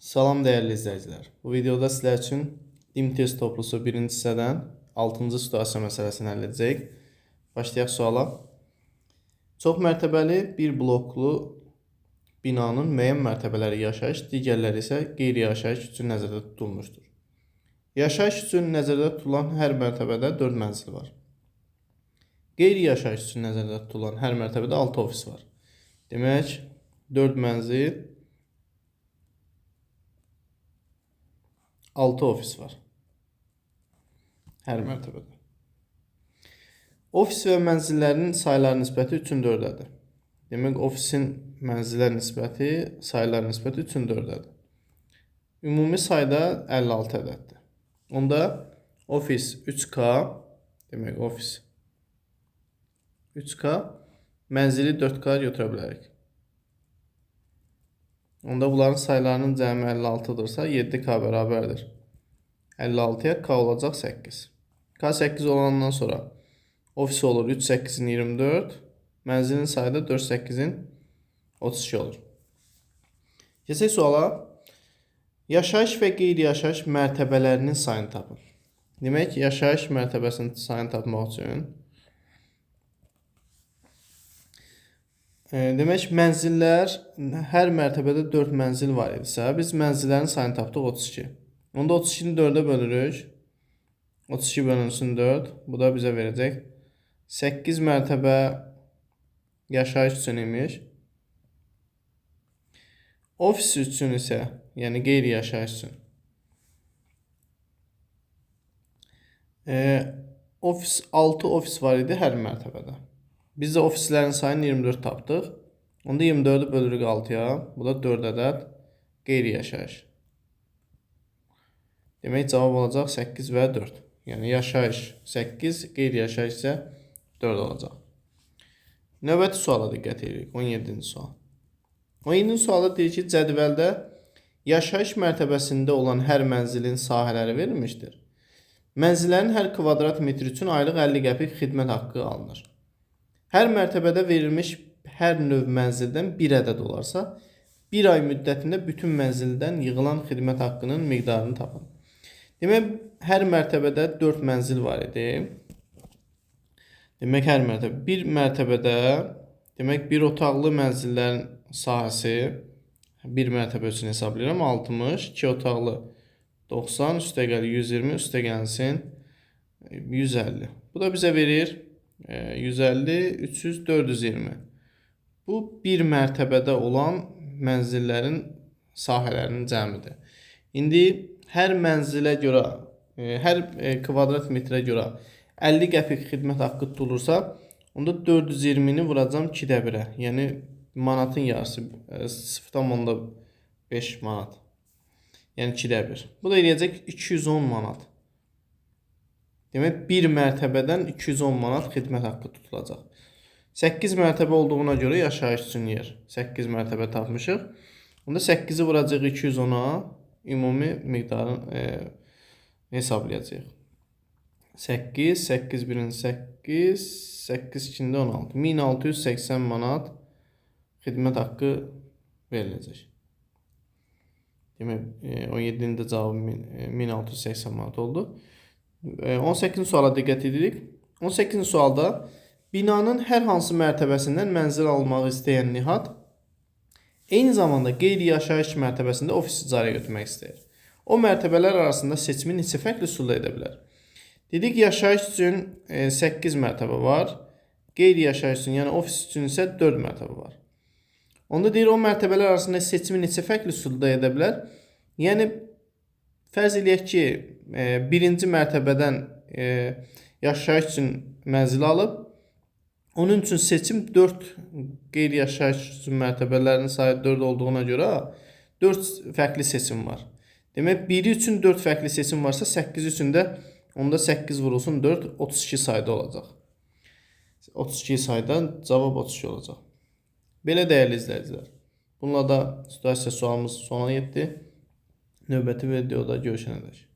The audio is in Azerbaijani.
Salam dəyərli izləyicilər. Bu videoda sizlər üçün imtiyaz toplusu 1-ci hissədən 6-cı situasiya məsələsini həll edəcəyik. Başlayaq suala. Çox mərtəbəli bir bloklu binanın müəyyən mərtəbələri yaşayış, digərləri isə qeyri-yaşayış üçün nəzərdə tutulmuşdur. Yaşayış üçün nəzərdə tutulan hər mərtəbədə 4 mənzil var. Qeyri-yaşayış üçün nəzərdə tutulan hər mərtəbədə 6 ofis var. Demək, 4 mənzil 6 ofis var hər mərtəbədə. Ofis və mənzillərin sayları nisbəti 3-ün 4-dədir. Demək, ofisin mənzillər nisbəti, saylar nisbəti 3-ün 4-dədir. Ümumi sayda 56 ədəddir. Onda ofis 3K, demək, ofis 3K, mənzili 4K götürə bilərik. Onda bunların saylarının cəmi 56-dırsa 7K bərabərdir. 56-ya K olacaq 8. K 8 olandan sonra ofis olur 3 8-in 24, mənzilin sayı da 4 8-in 32 olur. Keçək suala. Yaşayış və qeyri-yaşayış mərtəbələrinin sayını tapın. Demək, yaşayış mərtəbəsinin sayını tapmaq üçün demək, mənzillər, hər mərtəbədə 4 mənzil var idisə, biz mənzillərin sayını tapdıq 32. Onda 32-ni 4-ə bölürük. 32 bölünsün 4. Bu da bizə verəcək 8 mərtəbə yaşayış üçün imiş. Ofis üçün isə, yəni qeyri-yaşayış üçün. Ofis 6 ofis var idi hər mərtəbədə. Biz də ofislərin sayını 24 tapdıq. Onda 24-ü bölürük 6-ya. Bu da 4 ədəd qeyri-yaşayış. Demək, cavab olacaq 8 və 4. Yəni, yaşayış 8, qeyri-yaşayış isə 4 olacaq. Növbəti suala diqqət edirik. 17-ci sual. 17-ci sualda deyir ki, cədvəldə yaşayış mərtəbəsində olan hər mənzilin sahələri verilmişdir. Mənzillərin hər kvadrat metri üçün aylıq 50 qəpik xidmət haqqı alınır. Hər mərtəbədə verilmiş hər növ mənzildən bir ədəd olarsa, bir ay müddətində bütün mənzildən yığılan xidmət haqqının miqdarını tapın. Demək, hər mərtəbədə 4 mənzil var idi. Demək, hər mərtəbə. Bir mərtəbədə, demək, bir otaqlı mənzillərin sahəsi, bir mərtəbə üçün hesablayıram, 60, 2 otaqlı 90, üstə gəlir 120, üstə gəlsin 150. Bu da bizə verir 150, 300, 420. Bu, bir mərtəbədə olan mənzillərin sahələrinin cəmidir. İndi hər mənzilə görə, hər kvadrat metrə görə 50 qəpik xidmət haqqı tutulursa, onda 420-ni vuracam 2-də 1-ə. Yəni, manatın yarısı 0,5 manat. Yəni, 2-də 1. Bu da eləyəcək 210 manat. Demək, bir mərtəbədən 210 manat xidmət haqqı tutulacaq. 8 mərtəbə olduğuna görə yaşayış üçün yer. 8 mərtəbə tapmışıq. Onda 8-i vuracaq 210-a, ümumi miqdarını hesablayacaq. 8, 8 birin 8, 8 2-də 16. 1680 manat xidmət haqqı veriləcək. Demək, 17-nin də cavabı 1680 manat oldu. 18-ci suala diqqət edirik. 18-ci sualda binanın hər hansı mərtəbəsindən mənzil almaq istəyən Nihat eyni zamanda qeyri-yaşayış mərtəbəsində ofis icarəyə götürmək istəyir. O mərtəbələr arasında seçimi neçə fərqli üsulla edə bilər? Dedik, yaşayış üçün 8 mərtəbə var. Qeyri-yaşayış üçün, yəni ofis üçün isə 4 mərtəbə var. Onda deyir, o mərtəbələr arasında seçimi neçə fərqli üsulla edə bilər? Yəni, fərz eləyək ki, birinci mərtəbədən yaşayış üçün mənzil alıb, onun üçün seçim 4 qeyri-yaşayış üçün mərtəbələrin sayı 4 olduğuna görə 4 fərqli seçim var. Demək, biri üçün 4 fərqli seçim varsa, 8 üçün də onda 8 vurulsun 4, 32 sayda olacaq. 32 sayda cavab 32 olacaq. Belə dəyərli izləyicilər. Bununla da situasiya sualımız sona yetdi. Növbəti videoda görüşənədək.